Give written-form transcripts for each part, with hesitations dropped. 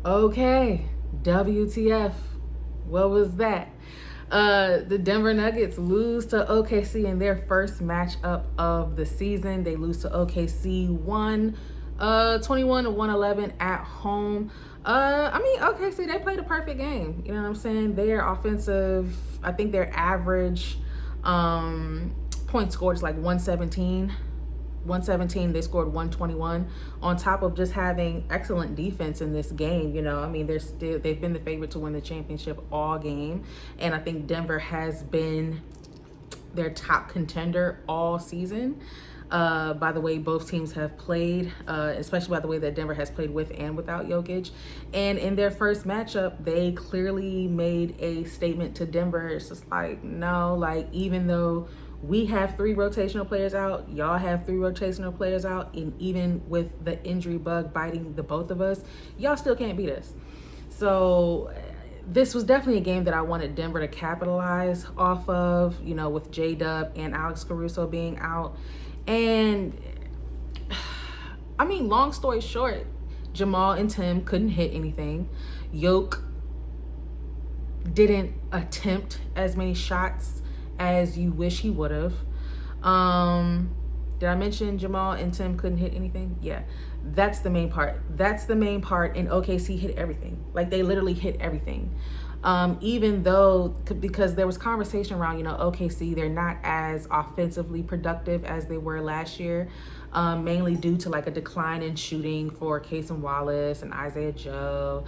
Okay, WTF. What was that? The Denver Nuggets lose to OKC in their first matchup of the season. They lose to OKC 21 to 111 at home. OKC, they played a perfect game. You know what I'm saying? Their offensive, I think their average point scored is like 117. They scored 121 on top of just having excellent defense in this game. They've been the favorite to win the championship all game, and I think Denver has been their top contender all season. By the way both teams have played, especially by the way that Denver has played with and without Jokic. And in their first matchup, they clearly made a statement to Denver. It's just like, no, like, even though we have 3 rotational players out, y'all have 3 rotational players out, and even with the injury bug biting the both of us, y'all still can't beat us. So this was definitely a game that I wanted Denver to capitalize off of, with J-Dub and Alex Caruso being out. And long story short, Jamal and Tim couldn't hit anything. Yoke didn't attempt as many shots as you wish he would have. Did I mention Jamal and Tim couldn't hit anything? Yeah, that's the main part. And OKC hit everything. Like, they literally hit everything. Even though, because there was conversation around, OKC, they're not as offensively productive as they were last year, mainly due to like a decline in shooting for Cason Wallace and Isaiah Joe,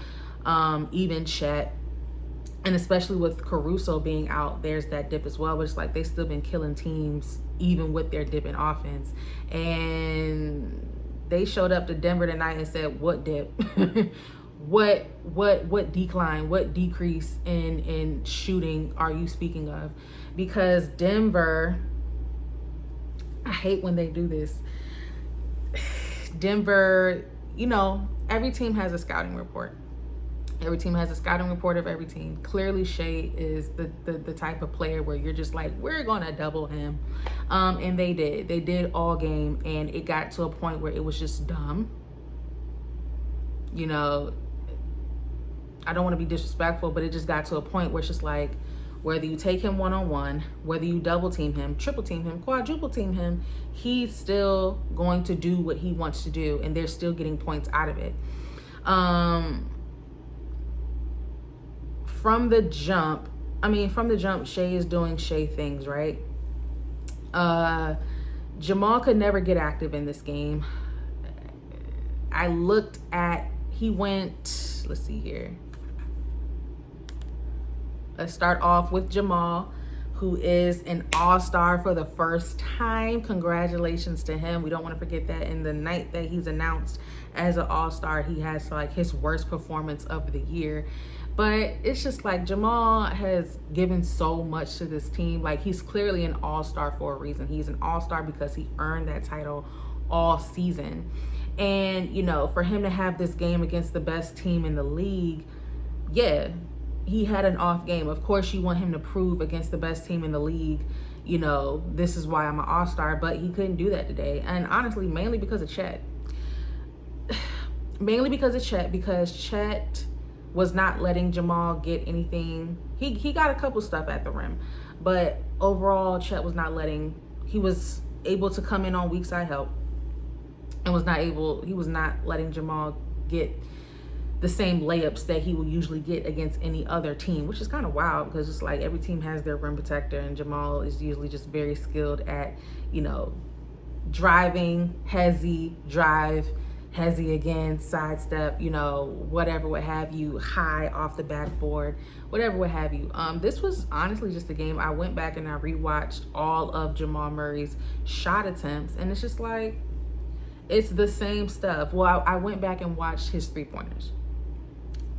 even Chet. And especially with Caruso being out, there's that dip as well. But it's like they've still been killing teams even with their dip in offense. And they showed up to Denver tonight and said, what dip? what decline, what decrease in shooting are you speaking of? Because Denver, I hate when they do this. Denver, every team has a scouting report. Every team has a scouting report of every team. Clearly, Shea is the type of player where you're just like, we're going to double him. And they did. They did all game, and it got to a point where it was just dumb. I don't want to be disrespectful, but it just got to a point where it's just like, whether you take him one-on-one, whether you double team him, triple team him, quadruple team him, he's still going to do what he wants to do, and they're still getting points out of it. From the jump, Shea is doing Shea things, right? Jamal could never get active in this game. He went, let's see here. Let's start off with Jamal, who is an all-star for the first time. Congratulations to him. We don't want to forget that. In the night that he's announced as an all-star, he has like his worst performance of the year. But it's just like Jamal has given so much to this team. Like, he's clearly an all-star for a reason. He's an all-star because he earned that title all season. And, for him to have this game against the best team in the league, yeah, he had an off game. Of course, you want him to prove against the best team in the league, this is why I'm an all-star. But he couldn't do that today. And honestly, mainly because of Chet. Because Chet was not letting Jamal get anything. He got a couple stuff at the rim, but overall Chet was not letting. He was able to come in on weak side help, and he was not letting Jamal get the same layups that he would usually get against any other team, which is kind of wild because it's like every team has their rim protector, and Jamal is usually just very skilled at, driving, hezzy again, sidestep, whatever, what have you, high off the backboard, whatever, what have you. This was honestly just a game. I went back and I rewatched all of Jamal Murray's shot attempts, and it's just like, it's the same stuff. Well, I went back and watched his 3-pointers,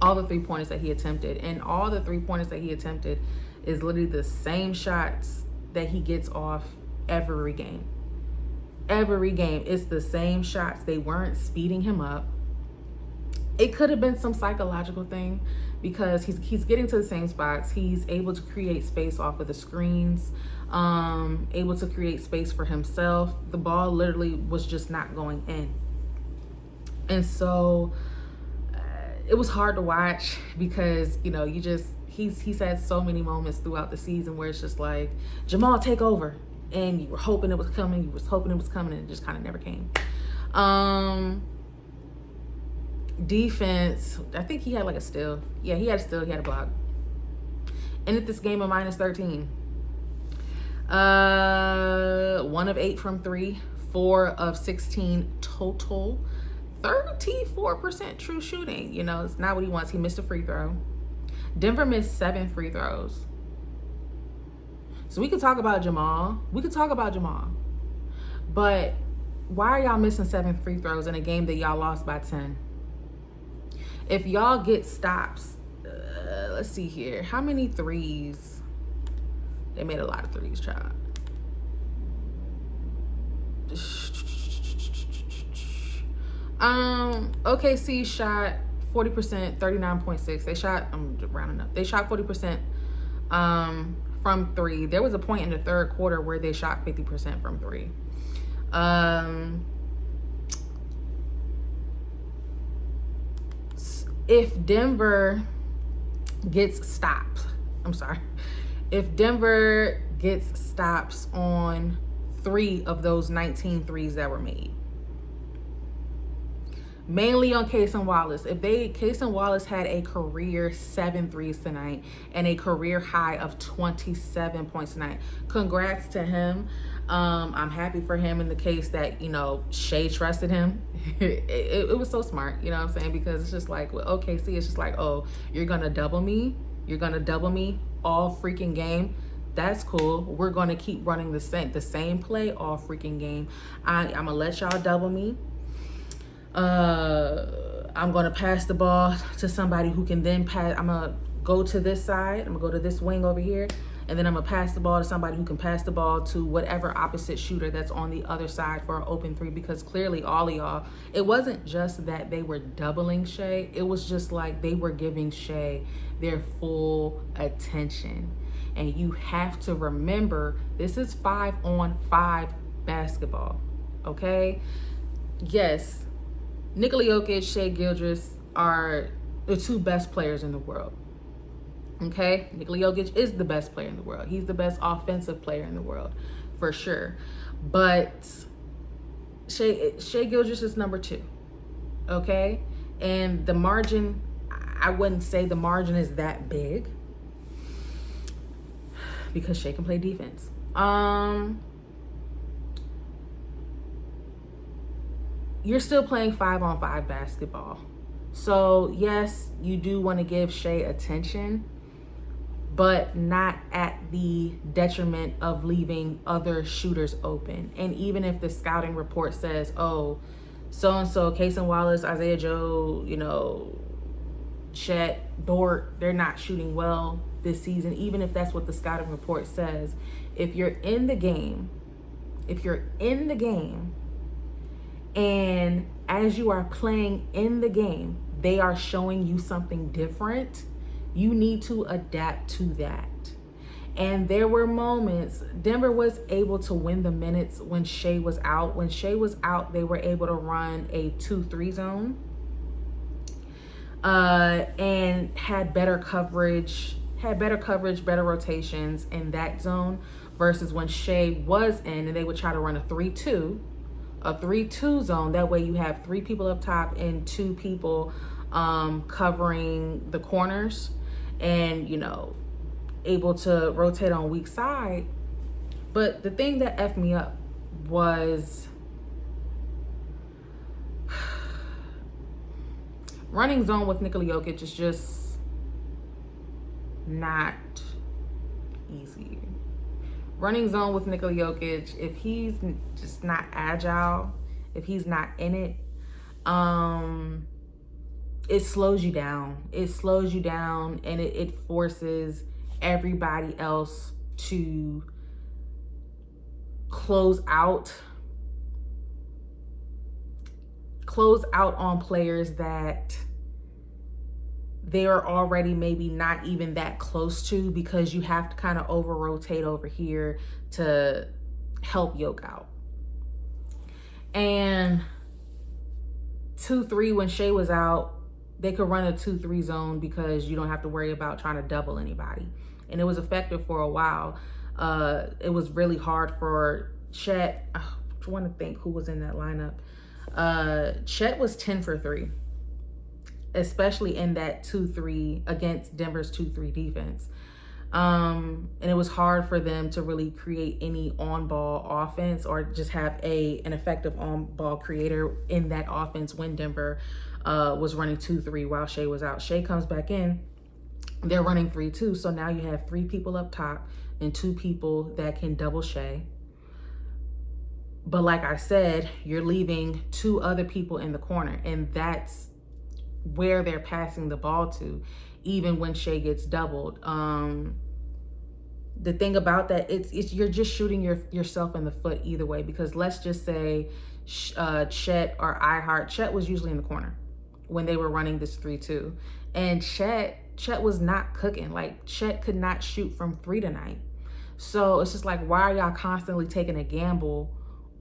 all the 3-pointers that he attempted, and all the 3-pointers that he attempted is literally the same shots that he gets off every game. Every game, it's the same shots. They weren't speeding him up. It could have been some psychological thing because he's getting to the same spots. He's able to create space off of the screens, able to create space for himself. The ball literally was just not going in. And so it was hard to watch because, you know, he's had so many moments throughout the season where it's just like, Jamal, take over. And you were hoping it was coming, and it just kind of never came. Defense, I think he had like a steal. Yeah, he had a steal, he had a block. Ended this game of -13. 1 of 8 from 3, 4 of 16 total, 34% true shooting. You know, it's not what he wants. He missed a free throw. Denver missed 7 free throws. So we could talk about Jamal. But why are y'all missing 7 free throws in a game that y'all lost by 10? If y'all get stops, let's see here. How many threes? They made a lot of threes, child. OKC shot 40%, 39.6. They shot, I'm rounding up. They shot 40% from 3. There was a point in the third quarter where they shot 50% from 3. If Denver gets stops, if Denver gets stops on 3 of those 19 threes that were made, mainly on Cason Wallace. Cason Wallace had a career 7 threes tonight and a career high of 27 points tonight. Congrats to him. I'm happy for him in the case that, you know, Shea trusted him. It was so smart, you know what I'm saying? Because it's just like, with OKC, it's just like, oh, you're going to double me? You're going to double me all freaking game? That's cool. We're going to keep running the same play all freaking game. I'm going to let y'all double me. I'm going to pass the ball to somebody who can then pass. I'm going to go to this side. I'm going to go to this wing over here. And then I'm going to pass the ball to somebody who can pass the ball to whatever opposite shooter that's on the other side for an open 3. Because clearly all of y'all, it wasn't just that they were doubling Shea. It was just like they were giving Shea their full attention. And you have to remember, this is 5-on-5 basketball. Okay? Yes. Nikola Jokic, Shai Gilgeous are the 2 best players in the world. Okay? Nikola Jokic is the best player in the world. He's the best offensive player in the world, for sure. But Shai Gilgeous is number 2. Okay? And the margin, I wouldn't say the margin is that big because Shai can play defense. You're still playing 5-on-5 basketball. So yes, you do want to give Shai attention, but not at the detriment of leaving other shooters open. And even if the scouting report says, oh, so-and-so, Cason Wallace, Isaiah Joe, you know, Chet, Dort, they're not shooting well this season. Even if that's what the scouting report says, if you're in the game, and as you are playing in the game, they are showing you something different, you need to adapt to that. And there were moments, Denver was able to win the minutes when Shai was out. When Shai was out, they were able to run a 2-3 zone and had better coverage, better rotations in that zone versus when Shai was in and they would try to run a 3-2 zone. That way you have 3 people up top and 2 people covering the corners and, you know, able to rotate on weak side. But the thing that effed me up was running zone with Nikola Jokic is just not easy. Running zone with Nikola Jokic, if he's just not agile, if he's not in it, it slows you down. It slows you down and it forces everybody else to close out on players that they are already maybe not even that close to, because you have to kind of over rotate over here to help Yoke out. And 2-3 when Shai was out, they could run a 2-3 zone because you don't have to worry about trying to double anybody. And it was effective for a while. It was really hard for Chet. I want to think who was in that lineup. Chet was 10 for 3, especially in that 2-3 against Denver's 2-3 defense. And it was hard for them to really create any on-ball offense or just have an effective on-ball creator in that offense when Denver was running 2-3 while Shea was out. Shea comes back in, they're running 3-2, so now you have 3 people up top and 2 people that can double Shea. But like I said, you're leaving 2 other people in the corner, and that's where they're passing the ball to, even when Shea gets doubled. The thing about that, it's you're just shooting yourself in the foot either way, because let's just say Chet or Chet was usually in the corner when they were running this 3-2, and Chet was not cooking. Like, Chet could not shoot from 3 tonight. So it's just like, why are y'all constantly taking a gamble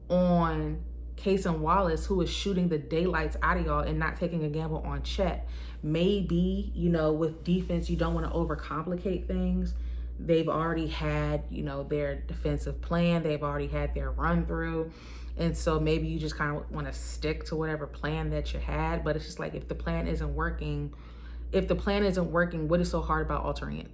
on Cason Wallace, who is shooting the daylights out of y'all, and not taking a gamble on Chet? Maybe, with defense, you don't want to overcomplicate things. They've already had, their defensive plan. They've already had their run through. And so maybe you just kind of want to stick to whatever plan that you had. But it's just like, if the plan isn't working, what is so hard about altering it?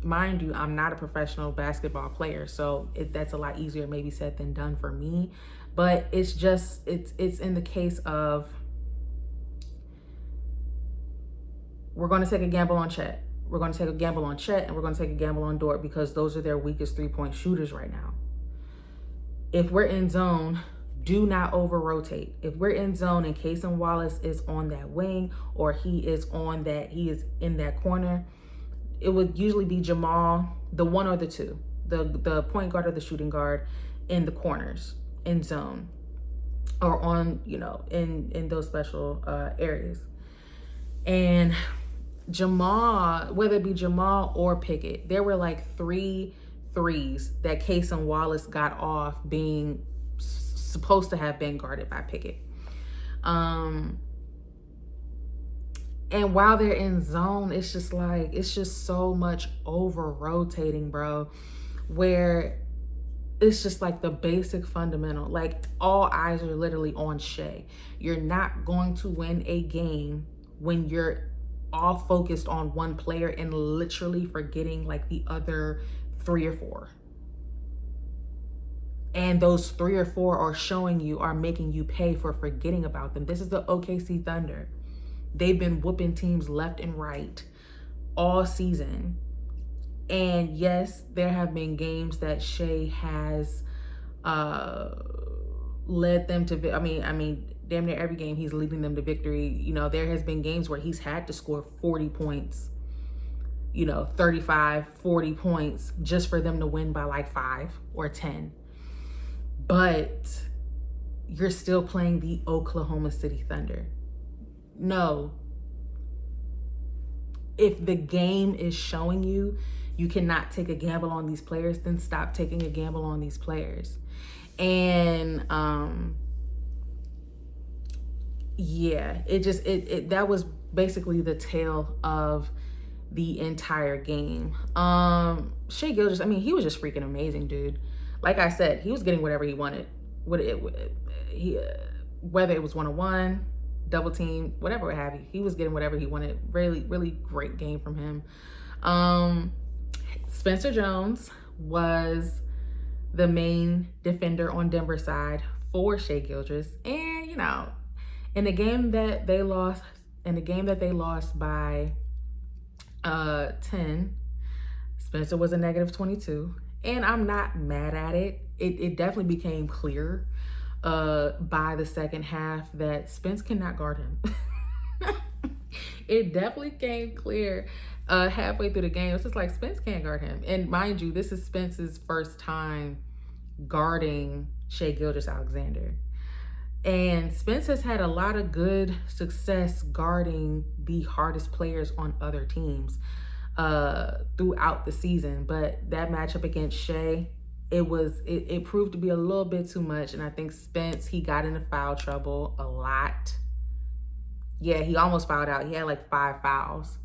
Mind you, I'm not a professional basketball player, so that's a lot easier maybe said than done for me. But it's just, it's in the case of, we're going to take a gamble on Chet. We're going to take a gamble on Chet, and we're going to take a gamble on Dort, because those are their weakest 3-point shooters right now. If we're in zone, do not over-rotate. If we're in zone and Cason Wallace is on that wing, or he is in that corner, it would usually be Jamal, the one or the two, the point guard or the shooting guard in the corners, in zone, or on, in those special areas. And Jamal, whether it be Jamal or Pickett, there were like 3 threes that Cason Wallace got off being supposed to have been guarded by Pickett. And while they're in zone, it's just so much over rotating, bro, where it's just like the basic fundamental, like all eyes are literally on Shea. You're not going to win a game when you're all focused on one player and literally forgetting like the other 3 or 4. And those 3 or 4 are making you pay for forgetting about them. This is the OKC Thunder. They've been whooping teams left and right all season. And yes, there have been games that Shea has led them to, I mean, damn near every game he's leading them to victory. There has been games where he's had to score 40 points, 35, 40 points just for them to win by like 5 or 10. But you're still playing the Oklahoma City Thunder. No. If the game is showing you cannot take a gamble on these players, then stop taking a gamble on these players. And yeah, that was basically the tale of the entire game. Shai Gilgeous, he was just freaking amazing, dude. Like I said, he was getting whatever he wanted. Whether it was 1-on-1, double team, whatever have you, he was getting whatever he wanted. Really, really great game from him. Spencer Jones was the main defender on Denver side for Shai Gilgeous, and in the game that they lost by 10, Spencer was a -22, and I'm not mad at it. It definitely became clear by the second half that Spence cannot guard him. It definitely came clear halfway through the game. It's just like, Spence can't guard him. And mind you, this is Spence's first time guarding Shai Gilgeous-Alexander. And Spence has had a lot of good success guarding the hardest players on other teams throughout the season. But that matchup against Shai, it proved to be a little bit too much. And I think Spence, he got into foul trouble a lot. Yeah, he almost fouled out. He had like 5 fouls.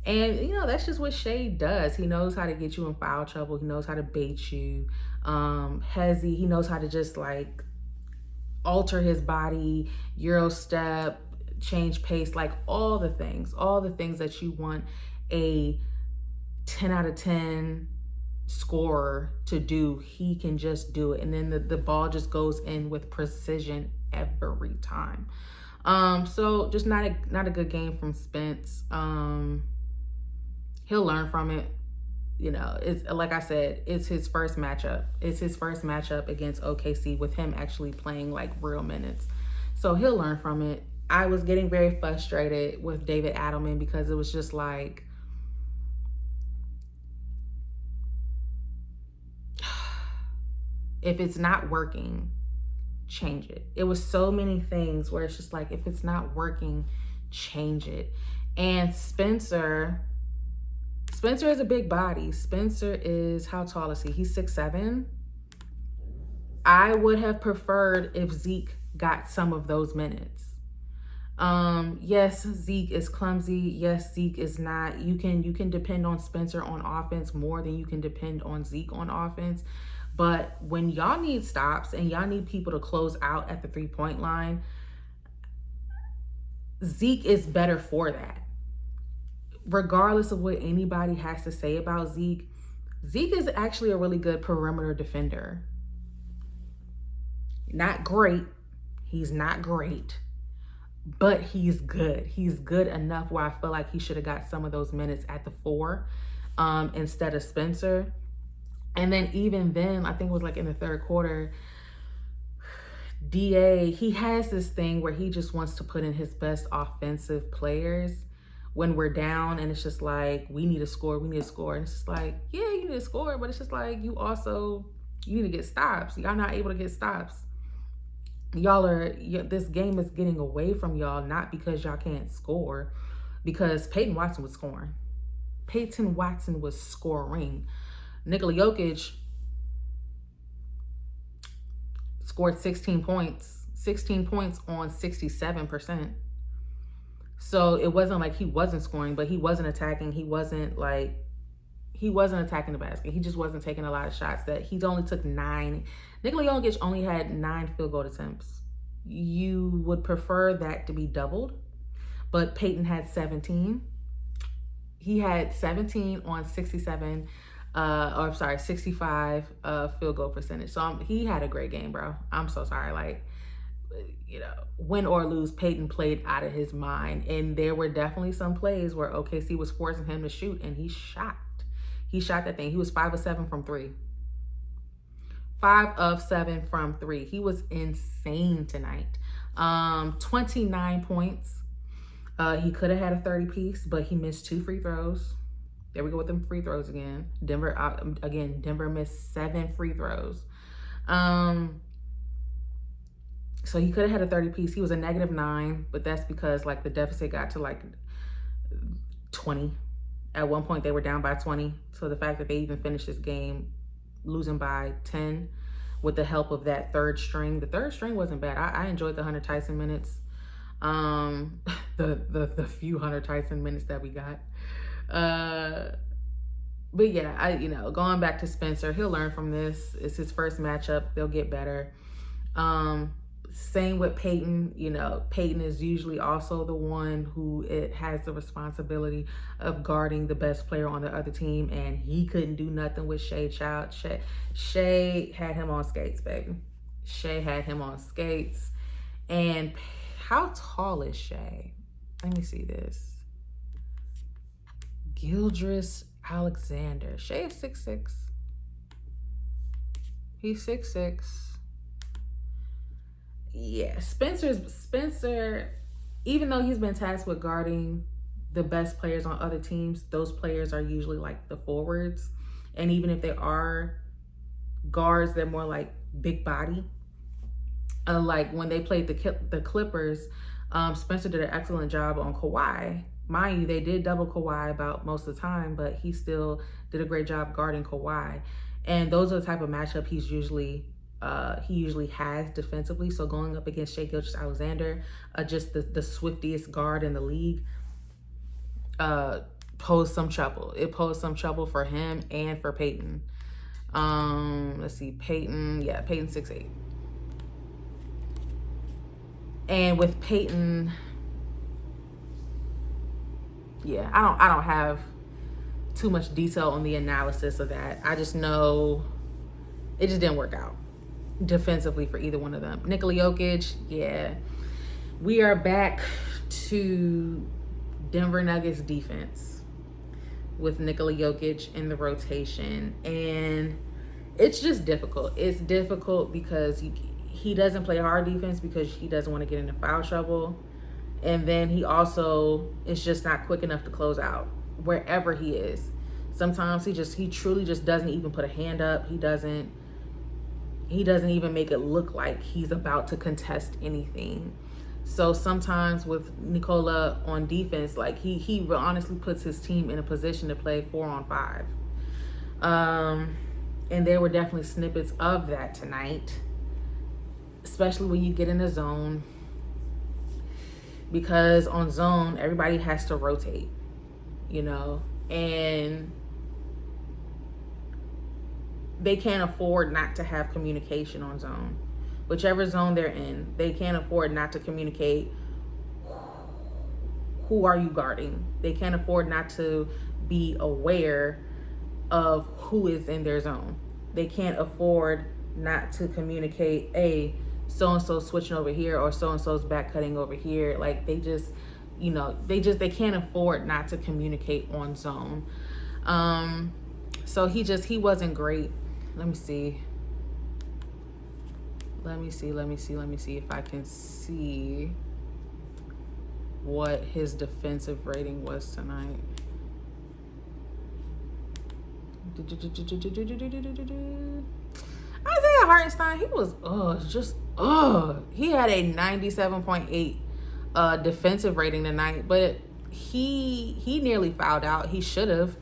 And, you know, that's just what Shea does. He knows how to get you in foul trouble. He knows how to bait you. He knows how to just like alter his body, Euro step, change pace, like all the things that you want a 10 out of 10 scorer to do. He can just do it. And then the ball just goes in with precision every time. So just not a good game from Spence. He'll learn from it. You know, it's like I said, it's his first matchup. It's his first matchup against OKC with him actually playing like real minutes. So he'll learn from it. I was getting very frustrated with David Adelman because it was just like, if it's not working, change it. It was so many things where it's just like, if it's not working, change it. And Spencer is a big body. Spencer is, how tall is he? He's 6'7". I would have preferred if Zeke got some of those minutes. Yes, Zeke is clumsy. Yes, Zeke is not. You can depend on Spencer on offense more than you can depend on Zeke on offense. But when y'all need stops and y'all need people to close out at the 3-point line, Zeke is better for that. Regardless of what anybody has to say about Zeke, Zeke is actually a really good perimeter defender. Not great. He's not great. But he's good. He's good enough where I feel like he should have got some of those minutes at the 4 instead of Spencer. And then even then, I think it was like in the third quarter, DA, he has this thing where he just wants to put in his best offensive players when we're down, and it's just like, we need to score. And it's just like, yeah, you need to score, but it's just like, you need to get stops. Y'all not able to get stops. This game is getting away from y'all, not because y'all can't score, because Peyton Watson was scoring. Peyton Watson was scoring. Nikola Jokic scored 16 points on 67%. So it wasn't like he wasn't scoring, but he wasn't attacking. He wasn't attacking the basket. He just wasn't taking a lot of shots. That he's only took 9. Nikola Jokic only had 9 field goal attempts. You would prefer that to be doubled, but Peyton had 17. He had 17 on 65 field goal percentage. So he had a great game, bro. I'm so sorry. Like, you know, win or lose, Peyton played out of his mind. And there were definitely some plays where OKC was forcing him to shoot, and he shot. He shot that thing. He was 5 of 7 from 3. 5 of 7 from 3. He was insane tonight. 29 points. He could have had a 30-piece, but he missed 2 free throws. There we go with them free throws again. Denver missed 7 free throws. So he could have had a 30-piece. He was a -9, but that's because like the deficit got to like 20. At one point they were down by 20. So the fact that they even finished this game losing by 10 with the help of that third string. The third string wasn't bad. I enjoyed the Hunter Tyson minutes. The few Hunter Tyson minutes that we got. But yeah, going back to Spencer, he'll learn from this. It's his first matchup. They'll get better. Same with Peyton. Peyton is usually also the one who has the responsibility of guarding the best player on the other team, and he couldn't do nothing with Shea Child. Shea had him on skates, baby. Shea had him on skates. And how tall is Shea? Let me see this. Gildress Alexander. Shea is 6'6". He's 6'6". Yeah, Spencer, even though he's been tasked with guarding the best players on other teams, those players are usually like the forwards. And even if they are guards, they're more like big body. Like when they played the Clippers, Spencer did an excellent job on Kawhi. Mind you, they did double Kawhi about most of the time, but he still did a great job guarding Kawhi. And those are the type of matchup he's usually he usually has defensively. So going up against Shai Gilgeous-Alexander, just the swiftiest guard in the league, posed some trouble. It posed some trouble for him and for Peyton. Let's see, Peyton 6'8". And with Peyton, yeah, I don't have too much detail on the analysis of that. I just know it just didn't work out defensively for either one of them. Nikola Jokic, yeah. We are back to Denver Nuggets defense with Nikola Jokic in the rotation. And it's just difficult. It's difficult because he doesn't play hard defense because he doesn't want to get into foul trouble. And then he also is just not quick enough to close out wherever he is. Sometimes he truly just doesn't even put a hand up. He doesn't even make it look like he's about to contest anything. So sometimes with Nikola on defense, like he honestly puts his team in a position to play 4-on-5. And there were definitely snippets of that tonight, especially when you get in the zone, because on zone, everybody has to rotate, and they can't afford not to have communication on zone. Whichever zone they're in, they can't afford not to communicate. Who are you guarding? They can't afford not to be aware of who is in their zone. They can't afford not to communicate, so-and-so switching over here or so-and-so's back cutting over here. Like they can't afford not to communicate on zone. So he wasn't great. Let me see if I can see what his defensive rating was tonight. Isaiah Hartenstein, he was he had a 97.8 defensive rating tonight, but he nearly fouled out. He should have.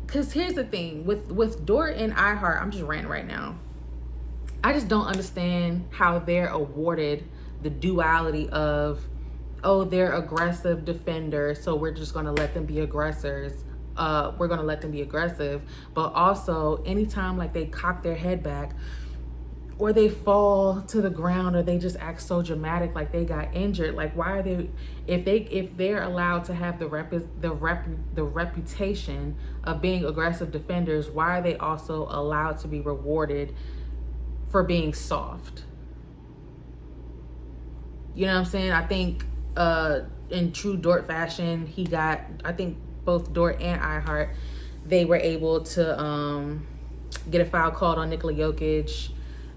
Because here's the thing with Dort and iHeart, I'm just ranting right now. I just don't understand how they're awarded the duality of, they're aggressive defenders, so we're just going to let them be aggressors. We're going to let them be aggressive. But also, anytime like they cock their head back or they fall to the ground or they just act so dramatic like they got injured, like why are they, if they're allowed to have the reputation of being aggressive defenders, why are they also allowed to be rewarded for being soft? You know what I'm saying? I think in true Dort fashion, I think both Dort and iHeart, they were able to get a foul called on Nikola Jokic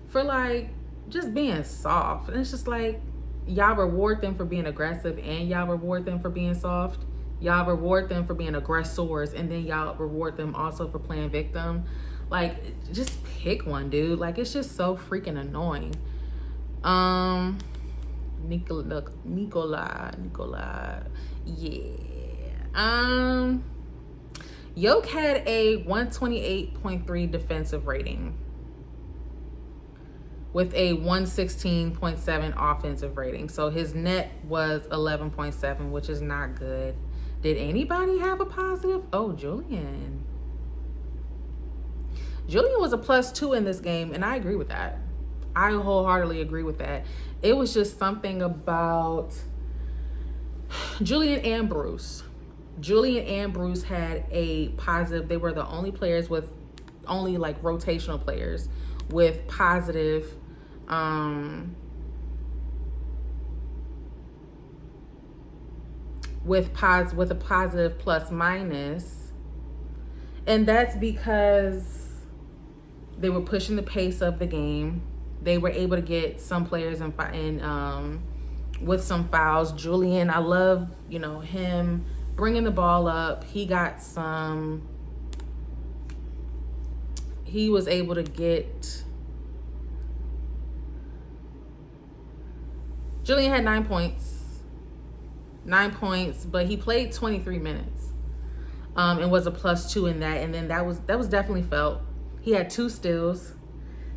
for like just being soft. And it's just like, y'all reward them for being aggressive and y'all reward them for being soft. Y'all reward them for being aggressors and then y'all reward them also for playing victim. Like, just pick one, dude. Like, it's just so freaking annoying. Nikola. Yeah. Yoke had a 128.3 defensive rating with a 116.7 offensive rating. So his net was 11.7, which is not good. Did anybody have a positive? Oh, Julian. Julian was a +2 in this game, and I agree with that. I wholeheartedly agree with that. It was just something about Julian and Bruce. Julian and Bruce had a positive. They were the only players with only like rotational players with positive with a positive plus minus, and that's because they were pushing the pace of the game. They were able to get some players in with some fouls. Julian, I love him bringing the ball up. He was able to get. Julian had 9 points, but he played 23 minutes, and was a +2 in that. And then that was definitely felt. He had 2 steals.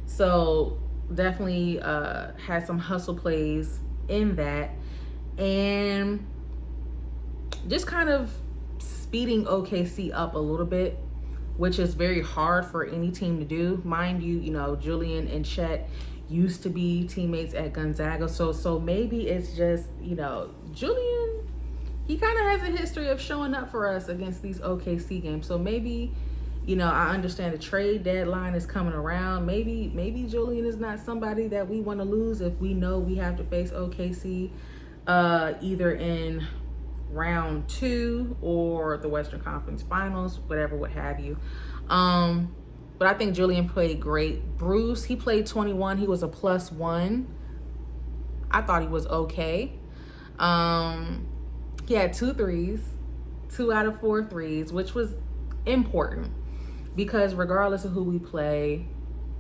So definitely had some hustle plays in that, and just kind of speeding OKC up a little bit, which is very hard for any team to do. Mind you, Julian and Chet used to be teammates at Gonzaga, so maybe it's just, Julian, he kind of has a history of showing up for us against these OKC games. So maybe, I understand the trade deadline is coming around. Maybe Julian is not somebody that we want to lose if we know we have to face OKC either in round 2 or the Western Conference Finals, whatever, what have you. But I think Julian played great. Bruce, he played 21. He was a +1. I thought he was okay. He had 2 threes, 2 out of 4 threes, which was important because regardless of who we play,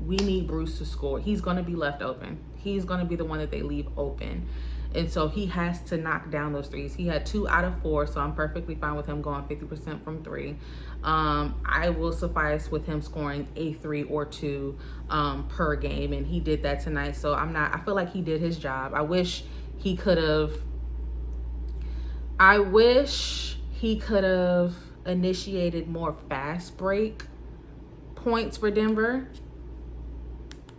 we need Bruce to score. He's going to be left open. He's going to be the one that they leave open. And so he has to knock down those threes. He had 2 out of 4, so I'm perfectly fine with him going 50% from 3. I will suffice with him scoring a 3 or 2 per game, and he did that tonight. So I feel like he did his job. I wish he could have initiated more fast break points for Denver.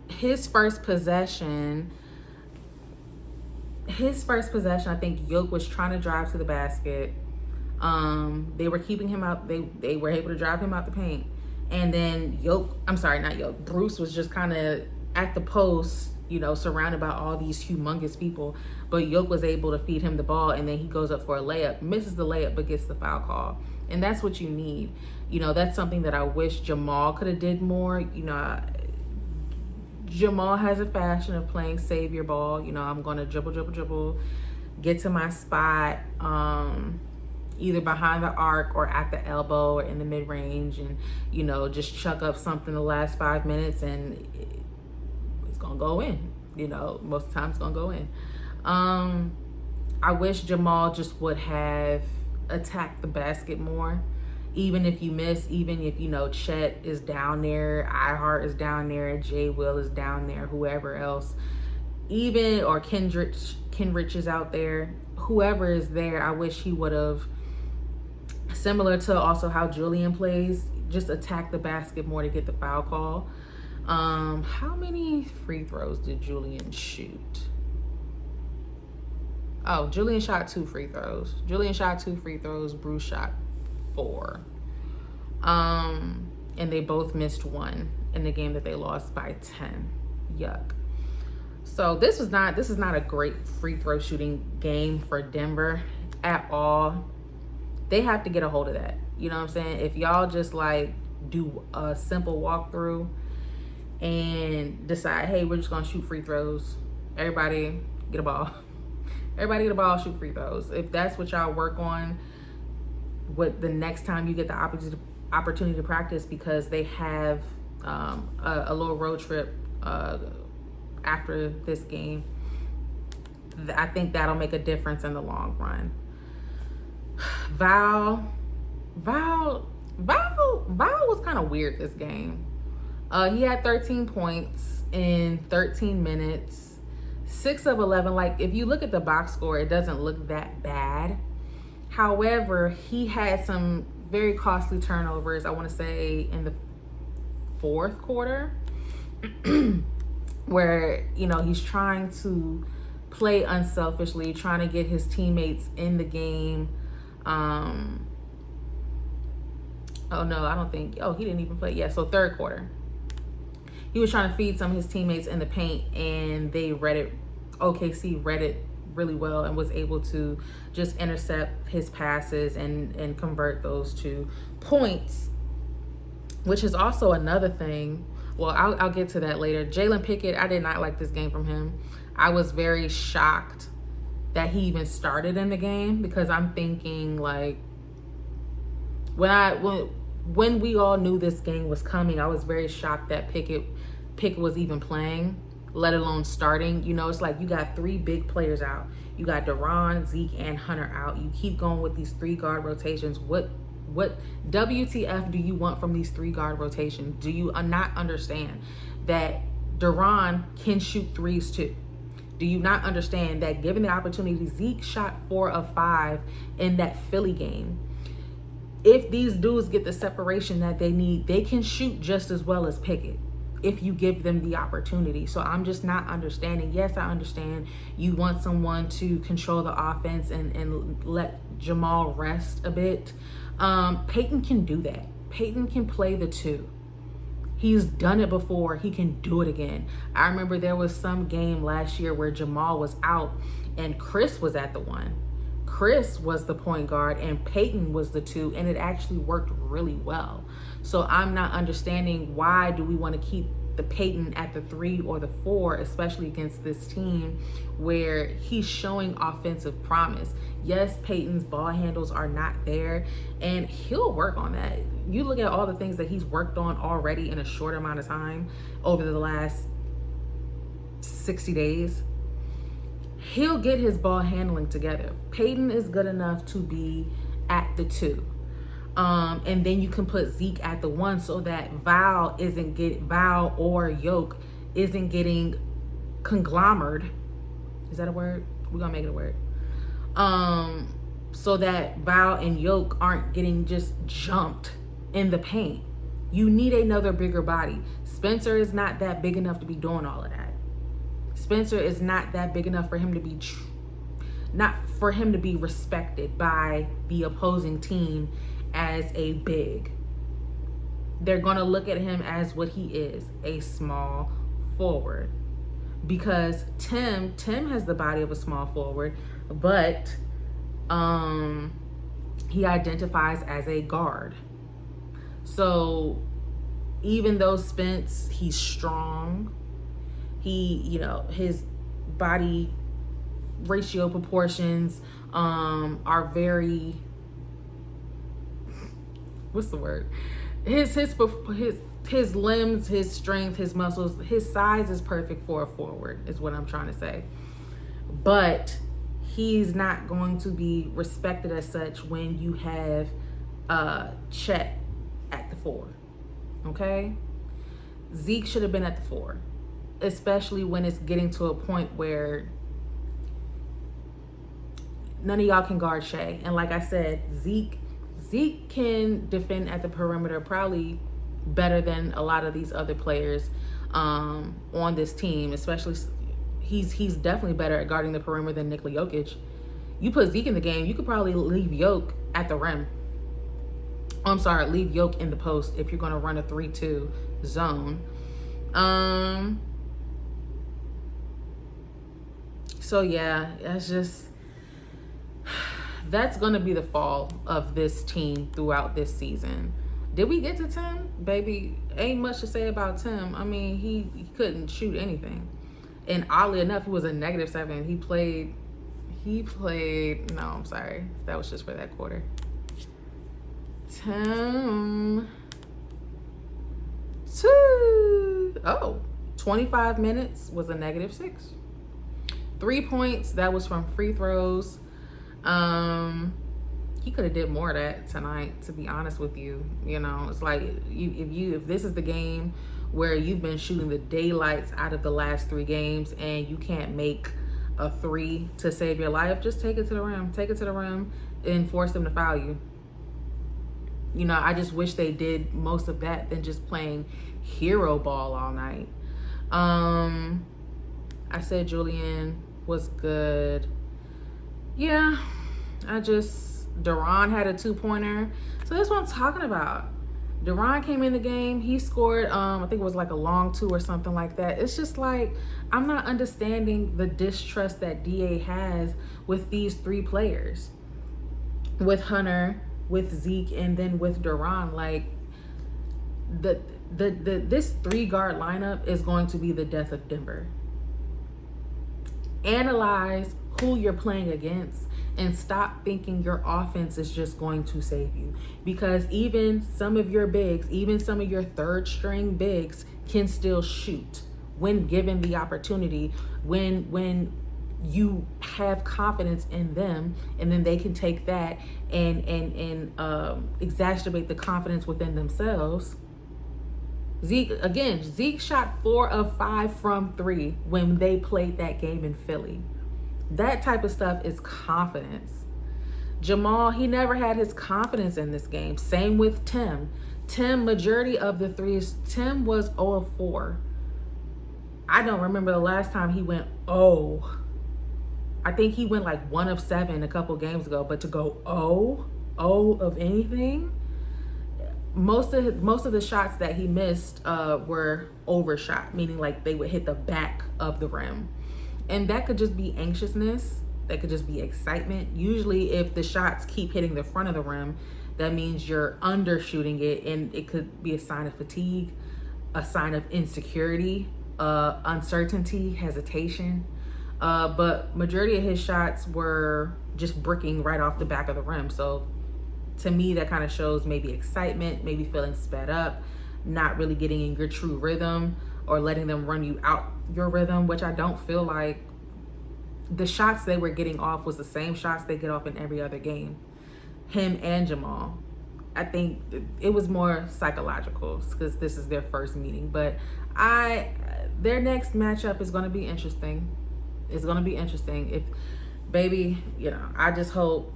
His first possession, I think Yoke was trying to drive to the basket. They were keeping him out. They were able to drive him out the paint. And then Bruce was just kind of at the post, surrounded by all these humongous people. But Yoke was able to feed him the ball, and then he goes up for a layup, misses the layup, but gets the foul call. And that's what you need. That's something that I wish Jamal could have did more. Jamal has a fashion of playing savior ball. I'm going to dribble, get to my spot, either behind the arc or at the elbow or in the mid-range, and, just chuck up something the last 5 minutes and it's going to go in. Most of the time it's going to go in. I wish Jamal just would have attacked the basket more. Even if you miss, even if, Chet is down there, iHeart is down there, Jay Will is down there, whoever else, or Kenrich is out there, whoever is there, I wish he would have, similar to also how Julian plays, just attack the basket more to get the foul call. How many free throws did Julian shoot? Oh, Julian shot 2 free throws. Bruce shot 4. And they both missed 1 in the game that they lost by 10. Yuck. So this is not a great free throw shooting game for Denver at all. They have to get a hold of that. You know what I'm saying? If y'all just do a simple walkthrough and decide, hey, we're just gonna shoot free throws. Everybody get a ball. Shoot free throws. If that's what y'all work on, what the next time you get the opportunity to practice, because they have a little road trip after this game, I think that'll make a difference in the long run. Val was kind of weird this game. He had 13 points in 13 minutes. 6 of 11. If you look at the box score, it doesn't look that bad. However, he had some very costly turnovers, I want to say in the 4th quarter, where, he's trying to play unselfishly, trying to get his teammates in the game. He didn't even play. Yeah, so 3rd quarter. He was trying to feed some of his teammates in the paint, and OKC read it really well and was able to just intercept his passes and convert those to points, which is also another thing. Well, I'll get to that later. Jalen Pickett, I did not like this game from him. I was very shocked that he even started in the game, because I'm thinking when we all knew this game was coming, I was very shocked that Pickett was even playing, let alone starting. It's you got 3 big players out. You got Deron, Zeke, and Hunter out. You keep going with these 3 guard rotations. What WTF do you want from these 3 guard rotations? Do you not understand that Duran can shoot threes too. Do you not understand that given the opportunity, Zeke shot 4 of 5 in that Philly game? If these dudes get the separation that they need, they can shoot just as well as Pickett if you give them the opportunity. So I'm just not understanding. Yes, I understand you want someone to control the offense and let Jamal rest a bit. Peyton can do that. Peyton can play the 2. He's done it before. He can do it again. I remember there was some game last year where Jamal was out and Chris was at the 1. Chris was the point guard and Peyton was the 2, and it actually worked really well. So I'm not understanding, why do we want to keep the Peyton at the 3 or the 4, especially against this team where he's showing offensive promise. Yes, Peyton's ball handles are not there, and he'll work on that. You look at all the things that he's worked on already in a short amount of time over the last 60 days. He'll get his ball handling together. Peyton is good enough to be at the 2. And then you can put Zeke at the 1 so that Val or Yoke isn't getting conglomerated. Is that a word? We're gonna make it a word. So that Val and Yoke aren't getting just jumped in the paint. You need another bigger body. Spencer is not that big enough to be doing all of that. Spencer is not that big enough for him to be respected by the opposing team as a big. They're going to look at him as what he is, a small forward. Because Tim has the body of a small forward, but he identifies as a guard. So even though Spence, he's strong, his body ratio proportions are very, what's the word? His limbs, his strength, his muscles, his size is perfect for a forward, is what I'm trying to say. But he's not going to be respected as such when you have Chet at the 4. Okay? Zeke should have been at the 4, especially when it's getting to a point where none of y'all can guard Shea. And like I said, Zeke can defend at the perimeter probably better than a lot of these other players on this team. Especially, he's definitely better at guarding the perimeter than Nikola Jokic. You put Zeke in the game, you could probably leave Yoke at the rim. I'm sorry, leave Yoke in the post if you're going to run a 3-2 zone. So yeah, that's going to be the fall of this team throughout this season. Did we get to Tim? Baby, ain't much to say about Tim. I mean, he couldn't shoot anything. And oddly enough, he was a -7. He played, no, I'm sorry. That was just for that quarter. Tim, 25 minutes was a -6. 3 points, that was from free throws. He could have did more of that tonight, to be honest with you. It's like if this is the game where you've been shooting the daylights out of the last 3 games and you can't make a 3 to save your life, just take it to the rim. Take it to the rim and force them to foul you. I just wish they did most of that than just playing hero ball all night. I said Julian was good. Yeah, Duran had a 2-pointer. So that's what I'm talking about. Duran came in the game. He scored, I think it was like a long 2 or something like that. It's just like, I'm not understanding the distrust that DA has with these 3 players. With Hunter, with Zeke, and then with Duran. Like, this 3-guard lineup is going to be the death of Denver. Analyze who you're playing against and stop thinking your offense is just going to save you, because even some of your bigs, even some of your 3rd-string bigs can still shoot when given the opportunity, when you have confidence in them, and then they can take that and exacerbate the confidence within themselves. Zeke shot 4 of 5 from 3 when they played that game in Philly. That type of stuff is confidence. Jamal, he never had his confidence in this game. Same with Tim. Tim, majority of the threes, Tim was 0 of 4. I don't remember the last time he went 0. I think he went like 1 of 7 a couple games ago, but to go 0 of anything, most of the shots that he missed were overshot, meaning like they would hit the back of the rim. And that could just be anxiousness. That could just be excitement. Usually if the shots keep hitting the front of the rim, that means you're undershooting it, and it could be a sign of fatigue, a sign of insecurity, uncertainty, hesitation. But majority of his shots were just bricking right off the back of the rim. So to me, that kind of shows maybe excitement, maybe feeling sped up, not really getting in your true rhythm, or letting them run you out your rhythm, which I don't feel like the shots they were getting off was the same shots they get off in every other game. Him and Jamal. I think it was more psychological because this is their first meeting. But their next matchup is going to be interesting. It's going to be interesting. If, baby, I just hope.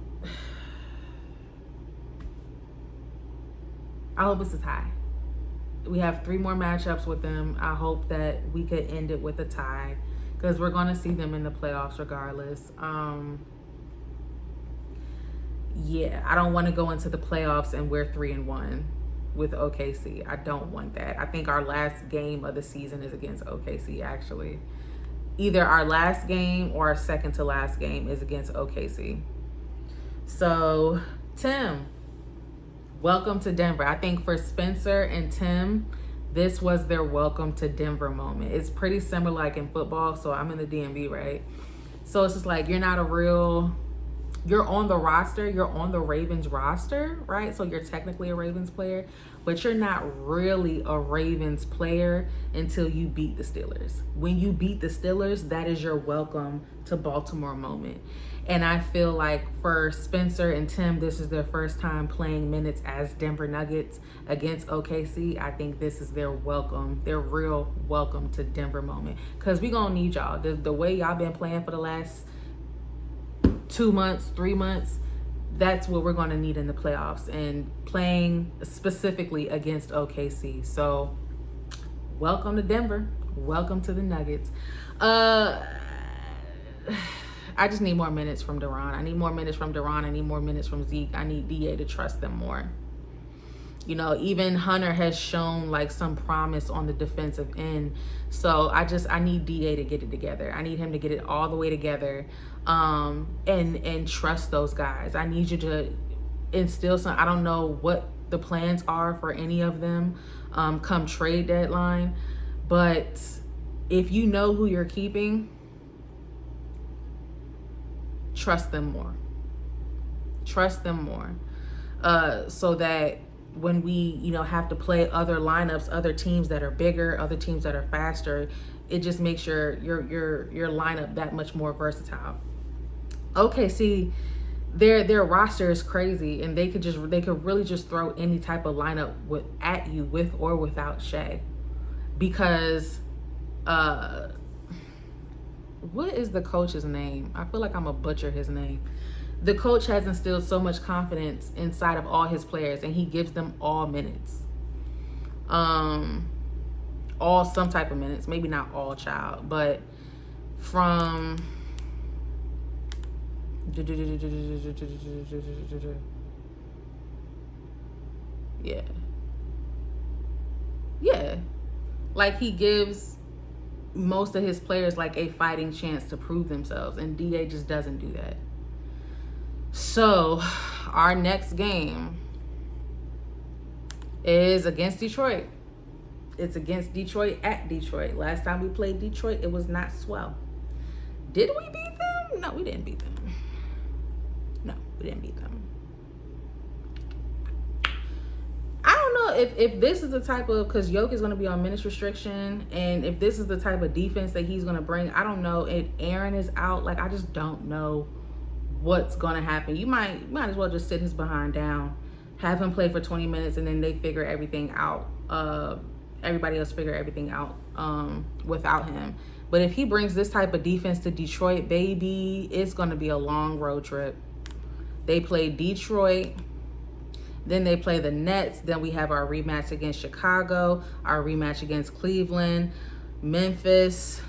I hope this is high. We have 3 more matchups with them. I hope that we could end it with a tie, because we're going to see them in the playoffs regardless. Yeah, I don't want to go into the playoffs and we're 3-1 with OKC. I don't want that. I think our last game of the season is against OKC, actually. Either our last game or our second to last game is against OKC. So, Tim, welcome to Denver. I think for Spencer and Tim, this was their welcome to Denver moment. It's pretty similar like in football. So I'm in the DMV, right? So it's just like you're on the roster, you're on the Ravens roster, right? So you're technically a Ravens player, but you're not really a Ravens player until you beat the Steelers. When you beat the Steelers, that is your welcome to Baltimore moment. And I feel like for Spencer and Tim, this is their first time playing minutes as Denver Nuggets against OKC. I think this is their welcome, their real welcome to Denver moment. Because we going to need y'all. The way y'all been playing for the last 2 months, 3 months, that's what we're going to need in the playoffs, and playing specifically against OKC. So welcome to Denver. Welcome to the Nuggets. I just need more minutes from Deron. I need more minutes from Deron. I need more minutes from Zeke. I need DA to trust them more. Even Hunter has shown like some promise on the defensive end. So I need DA to get it together. I need him to get it all the way together, and trust those guys. I need you to instill some. I don't know what the plans are for any of them come trade deadline, but if you know who you're keeping, trust them more. Trust them more, so that when we have to play other lineups, other teams that are bigger, other teams that are faster, it just makes your lineup that much more versatile. Okay, see, their roster is crazy, and they could really just throw any type of lineup at you with or without Shea, because what is the coach's name? I feel like I'm gonna butcher his name. The coach has instilled so much confidence inside of all his players, and he gives them all minutes. All some type of minutes, maybe not all child, but from yeah, like he gives most of his players like a fighting chance to prove themselves, and DA just doesn't do that. So our next game is against Detroit. It's against Detroit at Detroit. Last time we played Detroit, it was not swell. Did we beat them? No, we didn't beat them. No, we didn't beat them. I don't know if this is the type of, because Yoke is going to be on minutes restriction, and if this is the type of defense that he's going to bring, I don't know. If Aaron is out, like I just don't know what's going to happen. You might as well just sit his behind down, have him play for 20 minutes, and then they figure everything out everybody else figure everything out without him. But if he brings this type of defense to Detroit, baby, it's going to be a long road trip. They play Detroit, then they play the Nets, then we have our rematch against Chicago, our rematch against Cleveland, Memphis.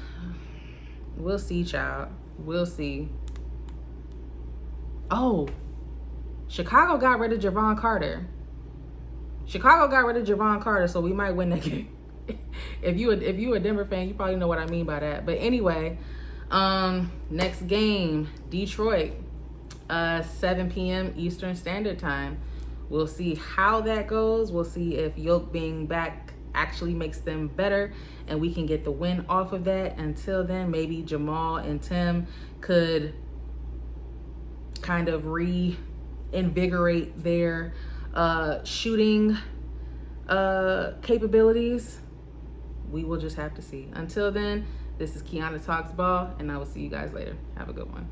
We'll see, child. We'll see. Oh, Chicago got rid of Javon Carter. So we might win that game. If you a Denver fan, you probably know what I mean by that. But anyway, next game, Detroit, 7 p.m. Eastern Standard Time. We'll see how that goes. We'll see if Yoke being back actually makes them better and we can get the win off of that. Until then, maybe Jamal and Tim could kind of reinvigorate their shooting capabilities. We will just have to see. Until then, this is Kiana Talks Ball, and I will see you guys later. Have a good one.